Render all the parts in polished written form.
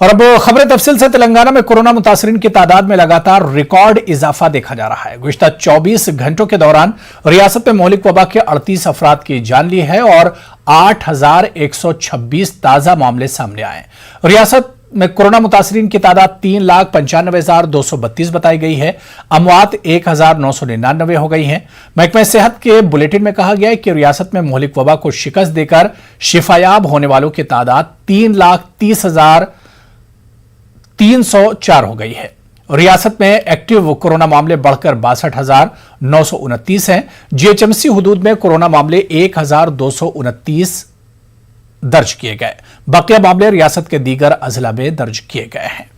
और अब खबरें तफसील से। तेलंगाना में कोरोना मुतासरीन की तादाद में लगातार रिकॉर्ड इजाफा देखा जा रहा है। गुज़िश्ता 24 घंटों के दौरान रियासत में मौलिक वबा के 38 अफराद की जान ली है और 8,126 ताज़ा मामले सामने आए। रियासत में कोरोना मुतासरीन की तादाद 3,95,232 बताई गई है। अमवात 1,999 हो गई हैं। महकमे सेहत के बुलेटिन में कहा गया है कि रियासत में मौलिक वबा को शिकस्त देकर शिफायाब होने वालों की तादाद 3,30,304 हो गई है। रियासत में एक्टिव कोरोना मामले बढ़कर 62,929 हैं। जीएचएमसी हुदूद में कोरोना मामले 1,229 दर्ज किए गए। बकिया मामले रियासत के दीगर अजला में दर्ज किए गए हैं।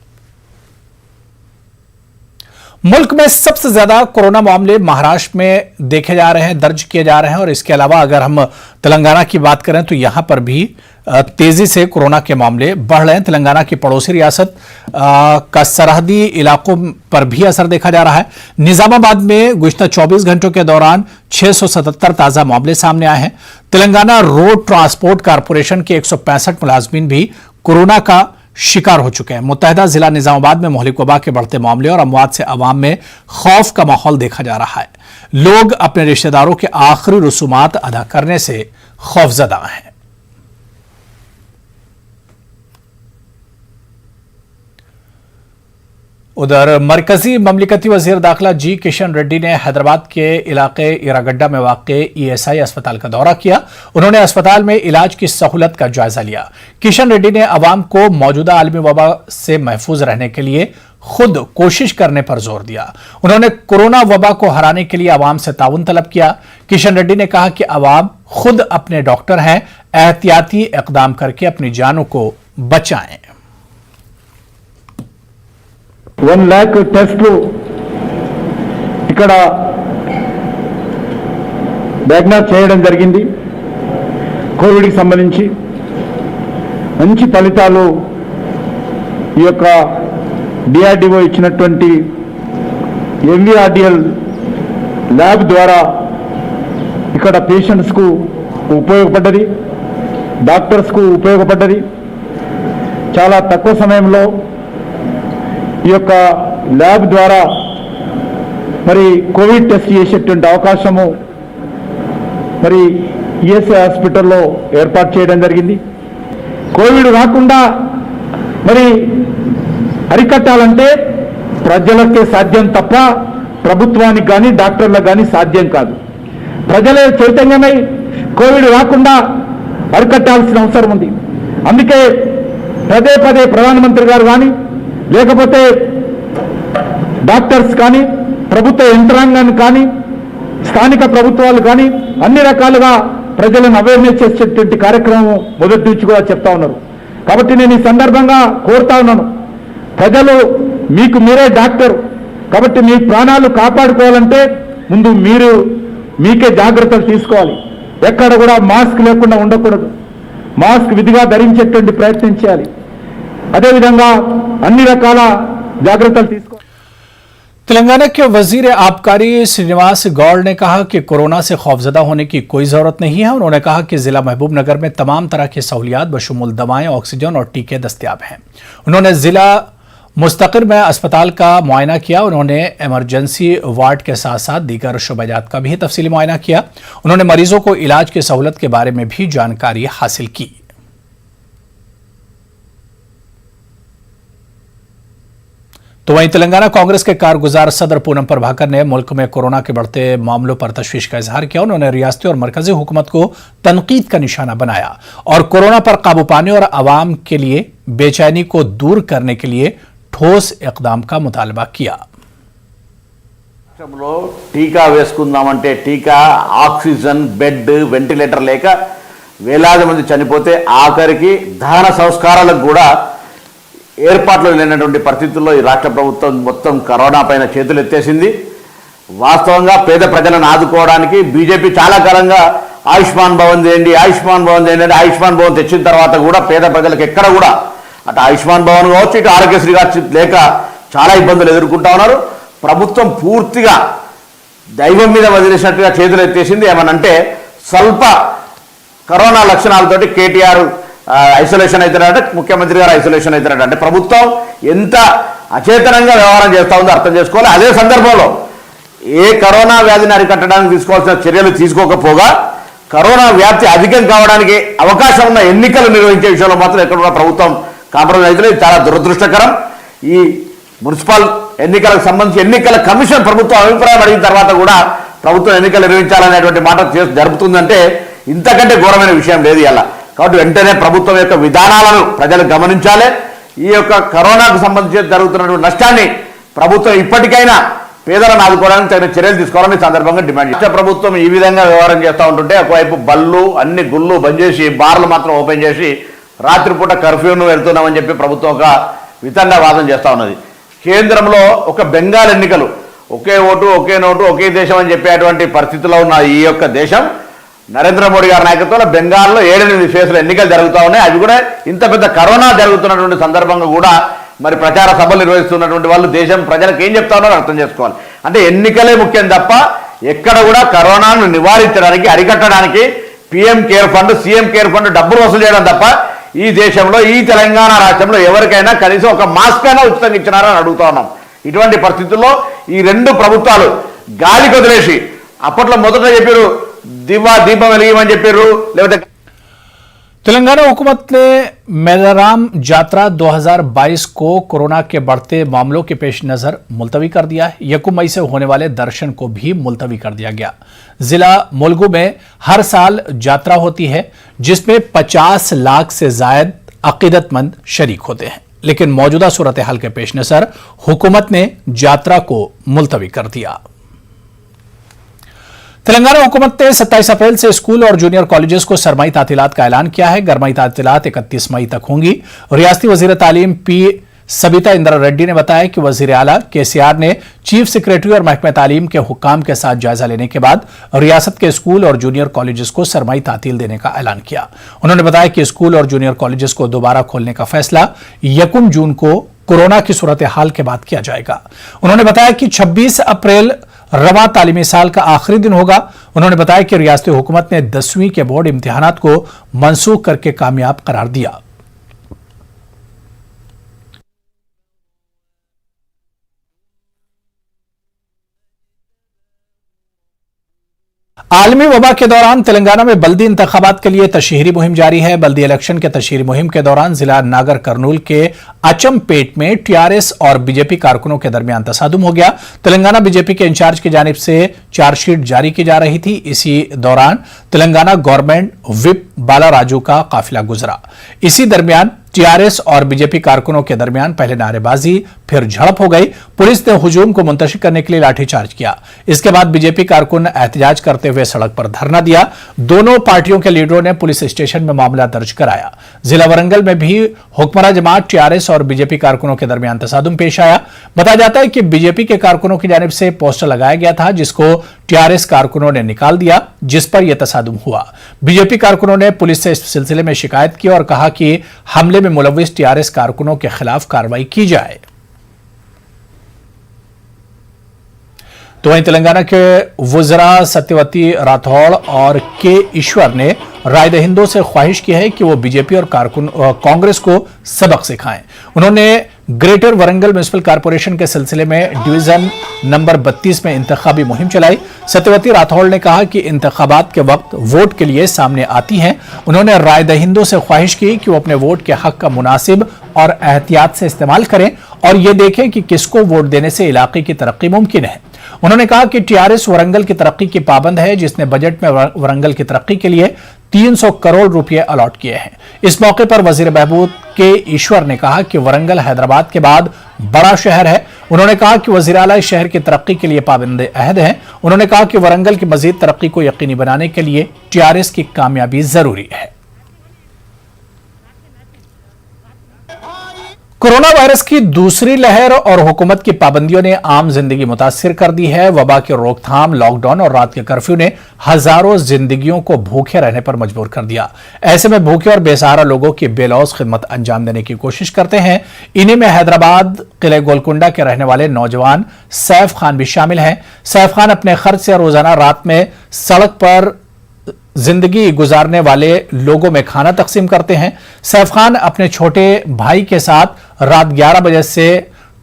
मुल्क में सबसे ज्यादा कोरोना मामले महाराष्ट्र में देखे जा रहे हैं, दर्ज किए जा रहे हैं। और इसके अलावा अगर हम तेलंगाना की बात करें तो यहां पर भी तेजी से कोरोना के मामले बढ़ रहे हैं। तेलंगाना की पड़ोसी रियासत का सरहदी इलाकों पर भी असर देखा जा रहा है। निजामाबाद में गुज़िश्ता 24 घंटों के दौरान 677 ताजा मामले सामने आए हैं। तेलंगाना रोड ट्रांसपोर्ट कारपोरेशन के 165 मुलाजमीन भी कोरोना का शिकार हो चुके हैं। मुत्तहदा जिला निजामाबाद में मौलिक वबा के बढ़ते मामले और अमवात से अवाम में खौफ का माहौल देखा जा रहा है। लोग अपने रिश्तेदारों के आखिरी रसूमात अदा करने से खौफजदा हैं। उधर मरकजी ममलिकती वजीर दाखिला जी किशन रेड्डी ने हैदराबाद के इलाके इरागड्डा में वाक़ ईएसआई अस्पताल का दौरा किया। उन्होंने अस्पताल में इलाज की सहूलत का जायजा लिया। किशन रेड्डी ने अवाम को मौजूदा आलमी वबा से महफूज रहने के लिए खुद कोशिश करने पर जोर दिया। उन्होंने कोरोना वबा को हराने के लिए अवाम से ताउन तलब किया। किशन रेड्डी ने कहा कि अवाम खुद अपने डॉक्टर हैं, एहतियाती इक़दाम करके अपनी जानों को बचाएं। 1 लाख टेस्टలు ఇక్కడ డయాగ్నోస్ చేయడం జరిగింది। కోవిడ్కి సంబంధించి మంచి ఫలితాలు ఈ యొక్క డిఆర్డిఓ ఇచ్చినటువంటి ఎంవిఆర్డిఎల్ ల్యాబ్ ద్వారా ఇక్కడ పేషెంట్స్కు ఉపయోగపడ్డది, డాక్టర్స్కు ఉపయోగపడ్డది। చాలా తక్కువ సమయంలో ఈ యొక్క ల్యాబ్ ద్వారా మరి కోవిడ్ టెస్ట్ చేసేటువంటి అవకాశము మరి ఈఎస్ఐ హాస్పిటల్లో ఏర్పాటు చేయడం జరిగింది। కోవిడ్ రాకుండా మరి అరికట్టాలంటే ప్రజలకే సాధ్యం తప్ప ప్రభుత్వానికి కానీ డాక్టర్లకు కానీ సాధ్యం కాదు। ప్రజలే చైతన్యమై కోవిడ్ రాకుండా అరికట్టాల్సిన అవసరం ఉంది। అందుకే పదే పదే ప్రధానమంత్రి గారు కానీ లేకపోతే డాక్టర్స్ కానీ ప్రభుత్వ యంత్రాంగాన్ని కానీ స్థానిక ప్రభుత్వాలు కానీ అన్ని రకాలుగా ప్రజలను అవేర్నెస్ చేసేటువంటి కార్యక్రమం మొదటి నుంచి కూడా చెప్తా ఉన్నారు। కాబట్టి నేను ఈ సందర్భంగా కోరుతా ఉన్నాను, ప్రజలు మీకు మీరే డాక్టర్ కాబట్టి మీ ప్రాణాలు కాపాడుకోవాలంటే ముందు మీకే జాగ్రత్తలు తీసుకోవాలి। ఎక్కడ కూడా మాస్క్ లేకుండా ఉండకూడదు, మాస్క్ విధిగా ధరించేటువంటి ప్రయత్నం చేయాలి। అదేవిధంగా అన్ని రకాల జాగ్రత్తలు తీసుకోవాలి। तेलंगाना के वजीर आबकारी श्रीनिवास गौड़ ने कहा कि कोरोना से खौफजदा होने की कोई जरूरत नहीं है। उन्होंने कहा कि जिला महबूब नगर में तमाम तरह की सहूलियात बशमूल दवाएं, ऑक्सीजन और टीके दस्तयाब हैं। उन्होंने जिला मुस्तकिर में अस्पताल का मुआयना किया। उन्होंने इमरजेंसी वार्ड के साथ साथ दीगर शुबजात का भी तफसीली मुआयना किया। उन्होंने मरीजों को इलाज की सहूलत के बारे में भी जानकारी हासिल की। तो वहीं तेलंगाना कांग्रेस के कारगुजार सदर पूनम प्रभाकर ने मुल्क में कोरोना के बढ़ते मामलों पर तशवीश का इजहार किया। उन्होंने रियासती और मरकजी हुकूमत को तनकीद का निशाना बनाया और कोरोना पर काबू पाने और आवाम के लिए बेचैनी को दूर करने के लिए ठोस इक़दाम का मुतालबा किया। टीका వేసుకుందామంటే టీకా, ఆక్సిజన్, బెడ్, వెంటిలేటర్ లేక వేలాది మంది చనిపోతే ఆఖరికి దహన సంస్కారాలకు కూడా ఏర్పాట్లు లేనటువంటి పరిస్థితుల్లో ఈ రాష్ట్ర ప్రభుత్వం మొత్తం కరోనా పైన చేతులు ఎత్తేసింది। వాస్తవంగా పేద ప్రజలను ఆదుకోవడానికి బీజేపీ చాలా కాలంగా ఆయుష్మాన్ భవన్ చేయండి, ఆయుష్మాన్ భవన్ చేయండి అంటే ఆయుష్మాన్ భవన్ తెచ్చిన తర్వాత కూడా పేద ప్రజలకు ఎక్కడ కూడా అటు ఆయుష్మాన్ భవన్ కావచ్చు, ఇటు ఆరోగ్యశ్రీ కావచ్చు లేక చాలా ఇబ్బందులు ఎదుర్కొంటా ఉన్నారు। ప్రభుత్వం పూర్తిగా దైవం మీద వదిలేసినట్టుగా చేతులు ఎత్తేసింది। ఏమనంటే స్వల్ప కరోనా లక్షణాలతోటి కేటీఆర్ ఐసోలేషన్ అవుతారంటే ముఖ్యమంత్రి గారు ఐసోలేషన్ అవుతారంటే అంటే ప్రభుత్వం ఎంత అచేతనంగా వ్యవహారం చేస్తూ ఉందో అర్థం చేసుకోవాలి. అదే సందర్భంలో ఏ కరోనా వ్యాధిని అరికట్టడానికి తీసుకోవాల్సిన చర్యలు తీసుకోకపోగా కరోనా వ్యాప్తి అధికం కావడానికి అవకాశం ఉన్న ఎన్నికలు నిర్వహించే విషయంలో మాత్రం ఎక్కడ కూడా ప్రభుత్వం కాంప్రమైజ్ అయితే చాలా దురదృష్టకరం. ఈ మున్సిపల్ ఎన్నికలకు సంబంధించి ఎన్నికల కమిషన్ ప్రభుత్వం అభిప్రాయం అడిగిన తర్వాత కూడా ప్రభుత్వం ఎన్నికలు నిర్వహించాలనేటువంటి మాట జరుపుతుందంటే ఇంతకంటే ఘోరమైన విషయం లేదు ఇలా. కాబట్టి వెంటనే ప్రభుత్వం యొక్క విధానాలను ప్రజలు గమనించాలి. ఈ యొక్క కరోనాకు సంబంధించి జరుగుతున్నటువంటి నష్టాన్ని ప్రభుత్వం ఇప్పటికైనా పేదలను ఆదుకోవడానికి తగిన చర్యలు తీసుకోవాలని సందర్భంగా డిమాండ్ చేశారు. ప్రభుత్వం ఈ విధంగా వ్యవహారం చేస్తూ ఉంటుంటే ఒకవైపు బళ్ళు అన్ని గుళ్ళు బంద్ చేసి బార్లు మాత్రం ఓపెన్ చేసి రాత్రిపూట కర్ఫ్యూను వెళ్తున్నామని చెప్పి ప్రభుత్వం ఒక వితండా వాదన చేస్తూ ఉన్నది. కేంద్రంలో ఒక బెంగాల్ ఎన్నికలు ఒకే ఓటు ఒకే నోటు ఒకే దేశం అని చెప్పేటువంటి పరిస్థితిలో ఉన్న ఈ యొక్క దేశం నరేంద్ర మోడీ గారి నాయకత్వంలో బెంగాల్లో 7-8 ఫేజ్ల ఎన్నికలు జరుగుతూ ఉన్నాయి. అవి కూడా ఇంత పెద్ద కరోనా జరుగుతున్నటువంటి సందర్భంగా కూడా మరి ప్రచార సభలు నిర్వహిస్తున్నటువంటి వాళ్ళు దేశం ప్రజలకు ఏం చెప్తా ఉన్నారో అర్థం చేసుకోవాలి. అంటే ఎన్నికలే ముఖ్యం తప్ప ఎక్కడ కూడా కరోనాను నివారించడానికి అరికట్టడానికి PM care fund CM care fund డబ్బులు వసూలు చేయడం తప్ప ఈ దేశంలో ఈ తెలంగాణ రాష్ట్రంలో ఎవరికైనా కనీసం ఒక మాస్క్ అయినా ఉచితంగా ఇచ్చినారని అడుగుతా ఉన్నాం. ఇటువంటి పరిస్థితుల్లో ఈ రెండు ప్రభుత్వాలు గాలికి వదిలేసి అప్పట్లో మొదట చెప్పారు దీపం వెలిగమని చెప్పారు. లేకపోతే तेलंगाना हुकूमत ने मेलाराम यात्रा 2022 को कोरोना के बढ़ते मामलों के पेश नजर मुलतवी कर दिया है. 1 मई से होने वाले दर्शन को भी मुलतवी कर दिया गया. जिला मुलगू में हर साल यात्रा होती है जिसमें 50 लाख से जायद अकीदतमंद शरीक होते हैं, लेकिन मौजूदा सूरत हाल के पेश नजर हुकूमत ने यात्रा को मुलतवी कर दिया. तेलंगाना हुकूमत ने 27 अप्रैल से स्कूल और जूनियर कॉलेजेस को सरमाई तातीलात का ऐलान किया है. गरमाई तातीलात 31 मई तक होंगी. रियासती वजीर तालीम पी सबिता इंदिरा रेड्डी ने बताया कि वजीर आला केसीआर ने चीफ सेक्रेटरी और महकमे तालीम के हुक्काम के साथ जायजा लेने के बाद रियासत के स्कूल और जूनियर कॉलेजेस को सरमाई तातील देने का ऐलान किया. उन्होंने बताया कि स्कूल और जूनियर कॉलेजेस को दोबारा खोलने का फैसला 1 जून को कोरोना की सूरत हाल के बाद किया जाएगा. उन्होंने बताया कि 26 अप्रैल रवा तालीमी साल का आखिरी दिन होगा. उन्होंने बताया कि रियासती हुकूमत ने 10वीं के बोर्ड इम्तिहानात को मनसूख करके कामयाब करार दिया. आलमी वबा के दौरान तेलंगाना में बल्दी इंतखाबात के लिए तशहीरी मुहिम जारी है. बल्दी इलेक्शन के तशहीरी मुहिम के दौरान जिला नागर कर्नूल के अचमपेट में टीआरएस और बीजेपी कारकुनों के दरमियान तसादुम हो गया. तेलंगाना बीजेपी के इंचार्ज की जानिब से चार्जशीट जारी की जा रही थी. इसी दौरान तेलंगाना गवर्नमेंट व्हिप बाला राजू का काफिला गुजरा. इसी दरमियान टीआरएस और बीजेपी कारकुनों के दरमियान पहले नारेबाजी फिर झड़प हो गई. पुलिस ने हुजूम को मुंतशिर करने के लिए लाठीचार्ज किया. इसके बाद बीजेपी कारकुन एहतजाज करते हुए सड़क पर धरना दिया. दोनों पार्टियों के लीडरों ने पुलिस स्टेशन में मामला दर्ज कराया. जिला वरंगल में भी हुक्मरान जमात टीआरएस और बीजेपी कारकुनों के दरमियान तसादुम पेश आया. बताया जाता है कि बीजेपी के कारकुनों की जानिब से पोस्टर लगाया गया था जिसको टीआरएस कारकुनों ने निकाल दिया, जिस पर यह तसादुम हुआ. बीजेपी कारकुनों ने पुलिस से इस सिलसिले में शिकायत की और कहा कि हमले में मुलव्विस टीआरएस कारकुनों के खिलाफ कार्रवाई की जाए. तो वहीं तेलंगाना के वज़रा सत्यवती राठौड़ और के ईश्वर ने राय दहिंदों से ख्वाहिश की है कि वो बीजेपी और कांग्रेस को सबक सिखाएं. उन्होंने ग्रेटर वरंगल म्युनिसिपल कारपोरेशन के सिलसिले में डिवीजन नंबर 32 में इंतखाबी मुहिम चलाई. सत्यवती राठौड़ ने कहा कि इंतखाबात के वक्त वोट के लिए सामने आती हैं. उन्होंने राय दहिंदों से ख्वाहिश की कि वो अपने वोट के हक का मुनासिब और एहतियात से इस्तेमाल करें और ये देखें कि किसको वोट देने से इलाके की तरक्की मुमकिन है. उन्होंने कहा कि टीआरएस वरंगल की तरक्की की पाबंद है, जिसने बजट में वरंगल की तरक्की के लिए 300 करोड़ रुपए अलॉट किए हैं. इस मौके पर वजीर बहबूद के ईश्वर ने कहा कि वरंगल हैदराबाद के बाद बड़ा शहर है. उन्होंने कहा कि वजीर आला इस शहर की तरक्की के लिए पाबंद अहद हैं. उन्होंने कहा कि वरंगल की मजीद तरक्की को यकीनी बनाने के लिए टीआरएस की कामयाबी जरूरी है. कोरोना वायरस की दूसरी लहर और हुकूमत की पाबंदियों ने आम जिंदगी मुतासिर कर दी है. वबा की रोकथाम, लॉकडाउन और रात के कर्फ्यू ने हजारों जिंदगियों को भूखे रहने पर मजबूर कर दिया. ऐसे में भूखे और बेसहारा लोगों की बेलौस खिदमत अंजाम देने की कोशिश करते हैं. इन्हीं में हैदराबाद किले गोलकुंडा के रहने वाले नौजवान सैफ खान भी शामिल हैं. सैफ खान अपने खर्च से रोजाना रात में सड़क पर जिंदगी गुजारने वाले लोगों में खाना तकसीम करते हैं। सैफ खान अपने छोटे भाई के साथ रात 11 बजे से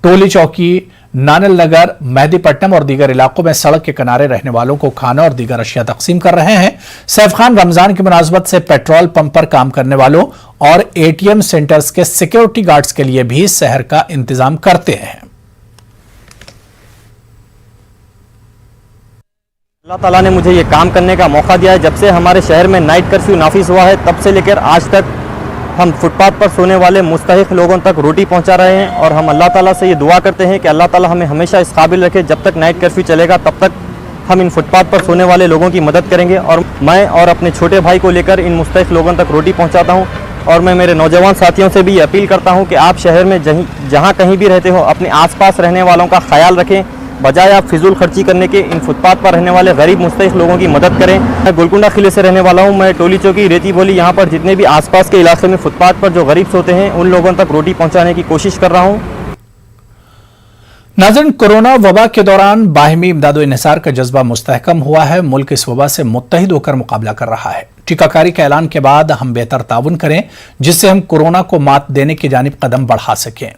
टोली चौकी, नानल नगर, मेहदीपट्टनम और दीगर इलाकों में सड़क के किनारे रहने वालों को खाना और दीगर अशिया तकसीम कर रहे हैं। सैफ खान रमजान की मुनासबत से पेट्रोल पंप पर काम करने वालों और एटीएम सेंटर्स के सिक्योरिटी गार्ड्स के लिए भी शहर का इंतजाम करते हैं। अल्लाह ताला ने मुझे ये काम करने का मौका दिया है। जब से हमारे शहर में नाइट कर्फ्यू नाफिज हुआ है तब से लेकर आज तक हम फुटपाथ पर सोने वाले मुस्तहिक लोगों तक रोटी पहुंचा रहे हैं और हम अल्लाह ताला से ये दुआ करते हैं कि अल्लाह ताला हमें हमेशा इस काबिल रखे, जब तक नाइट कर्फ्यू चलेगा तब तक हम इन फुटपाथ पर सोने वाले लोगों की मदद करेंगे। और मैं और अपने छोटे भाई को लेकर इन मुस्तहिक लोगों तक रोटी पहुँचाता हूँ। और मैं मेरे नौजवान साथियों से भी ये अपील करता हूँ कि आप शहर में जहाँ कहीं भी रहते हो अपने आसपास रहने वालों का ख्याल रखें, बजाय आप फिजूल खर्ची करने के इन फुटपाथ पर रहने वाले गरीब मुस्तहिक लोगों की मदद करें। मैं गोलकुंडा किले से रहने वाला हूँ। मैं टोली चौकी, रेती बोली, यहाँ पर जितने भी आसपास के इलाके में फुटपाथ पर जो गरीब सोते हैं उन लोगों तक रोटी पहुँचाने की कोशिश कर रहा हूँ। नाज़रीन, कोरोना वबा के दौरान बाहिमी इमदाद इन्हिसार का जज्बा मुस्तहकम हुआ है। मुल्क इस वबा से मुत्तहिद होकर मुकाबला कर रहा है। टीकाकारी के ऐलान के बाद हम बेहतर ताउन करें जिससे हम कोरोना को मात देने की जानिब कदम बढ़ा सकें।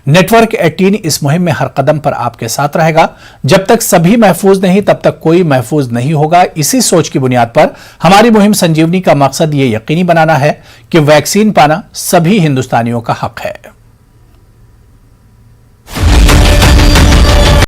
नेटवर्क 18 इस मुहिम में हर कदम पर आपके साथ रहेगा। जब तक सभी महफूज नहीं तब तक कोई महफूज नहीं होगा। इसी सोच की बुनियाद पर हमारी मुहिम संजीवनी का मकसद ये यकीनी बनाना है कि वैक्सीन पाना सभी हिंदुस्तानियों का हक है।